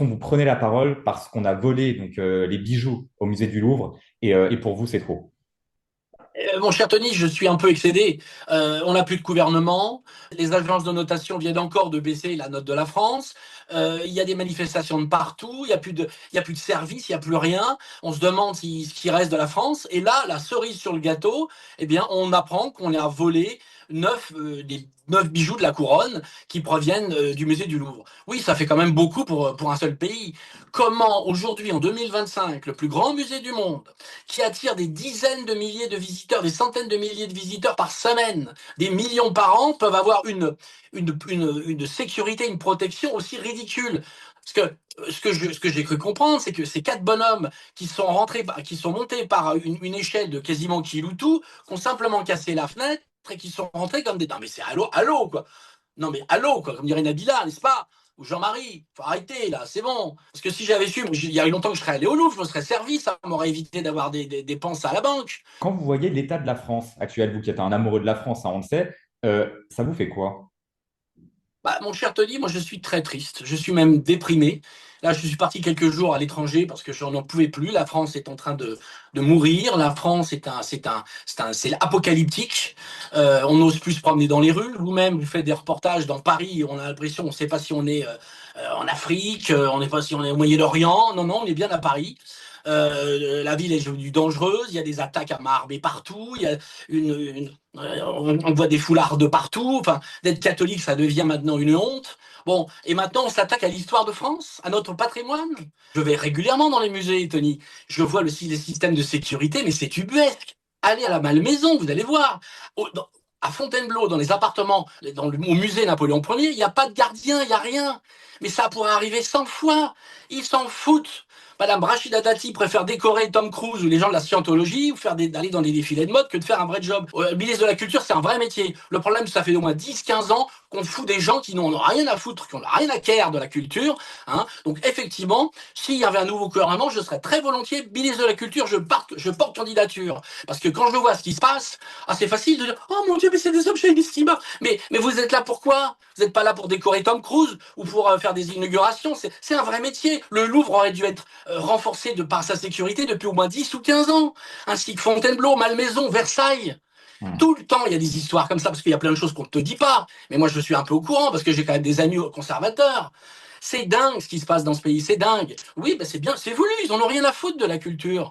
l'impression que vous prenez la parole parce qu'on a volé les bijoux au musée du Louvre et pour vous, c'est trop. Mon cher Tony, je suis un peu excédé. On n'a plus de gouvernement. Les agences de notation viennent encore de baisser la note de la France. Il y a des manifestations de partout. Il y a plus de service, il n'y a plus rien. On se demande ce qui reste de la France. Et là, la cerise sur le gâteau, eh bien, on apprend qu'on a volé des 9 bijoux de la couronne qui proviennent du musée du Louvre. Oui, ça fait quand même beaucoup pour un seul pays. Comment, aujourd'hui, en 2025, le plus grand musée du monde, qui attire des dizaines de milliers de visiteurs, des centaines de milliers de visiteurs par semaine, des millions par an, peuvent avoir une sécurité, une protection aussi ridicule. Parce que ce que j'ai cru comprendre, c'est que ces quatre bonhommes qui sont montés par une échelle de quasiment Kiloutou, qui ont simplement cassé la fenêtre et qui sont rentrés comme des... Non mais c'est allô, quoi. Non mais allô, quoi, comme dirait Nabila, n'est-ce pas? Ou Jean-Marie, faut arrêter là, c'est bon. Parce que si j'avais su, il y a eu longtemps que je serais allé au Louvre, je me serais servi, ça m'aurait évité d'avoir des dépenses à la banque. Quand vous voyez l'état de la France actuelle, vous qui êtes un amoureux de la France, hein, on le sait, ça vous fait quoi? Bah, mon cher Tony, moi je suis très triste, je suis même déprimé. Là, je suis parti quelques jours à l'étranger parce que je n'en pouvais plus. La France est en train de mourir. La France c'est l'apocalyptique. On n'ose plus se promener dans les rues. Vous-même, vous faites des reportages dans Paris. On a l'impression, on ne sait pas si on est en Afrique, on ne sait pas si on est au Moyen-Orient. Non, non, on est bien à Paris. La ville est devenue dangereuse. Il y a des attaques à main armée partout. Il y a on voit des foulards de partout. Enfin, d'être catholique, ça devient maintenant une honte. Bon, et maintenant, on s'attaque à l'histoire de France, à notre patrimoine. Je vais régulièrement dans les musées, Tony. Je vois les systèmes de sécurité, mais c'est ubuesque. Allez à la Malmaison, vous allez voir. À Fontainebleau, dans les appartements, au musée Napoléon Ier, il n'y a pas de gardien, il n'y a rien. Mais ça pourrait arriver 100 fois. Ils s'en foutent. Madame Rachida Dati préfère décorer Tom Cruise ou les gens de la scientologie ou d'aller dans des défilés de mode que de faire un vrai job. Le ministre de la Culture, c'est un vrai métier. Le problème, ça fait au moins 10-15 ans qu'on fout des gens qui n'en ont rien à foutre, qui n'ont rien à care de la culture. Hein. Donc, effectivement, s'il y avait un nouveau gouvernement, je serais très volontiers ministre de la Culture, je porte candidature. Parce que quand je vois ce qui se passe, c'est facile de dire oh mon Dieu, mais c'est des objets inestimables. Mais vous êtes là pourquoi? Vous n'êtes pas là pour décorer Tom Cruise ou pour faire des inaugurations. C'est un vrai métier. Le Louvre aurait dû être renforcé par sa sécurité depuis au moins 10 ou 15 ans, ainsi que Fontainebleau, Malmaison, Versailles. Hmm. Tout le temps, il y a des histoires comme ça, parce qu'il y a plein de choses qu'on ne te dit pas. Mais moi, je suis un peu au courant, parce que j'ai quand même des amis conservateurs. C'est dingue ce qui se passe dans ce pays, c'est dingue. Oui, ben c'est bien, c'est voulu, ils en ont rien à foutre de la culture.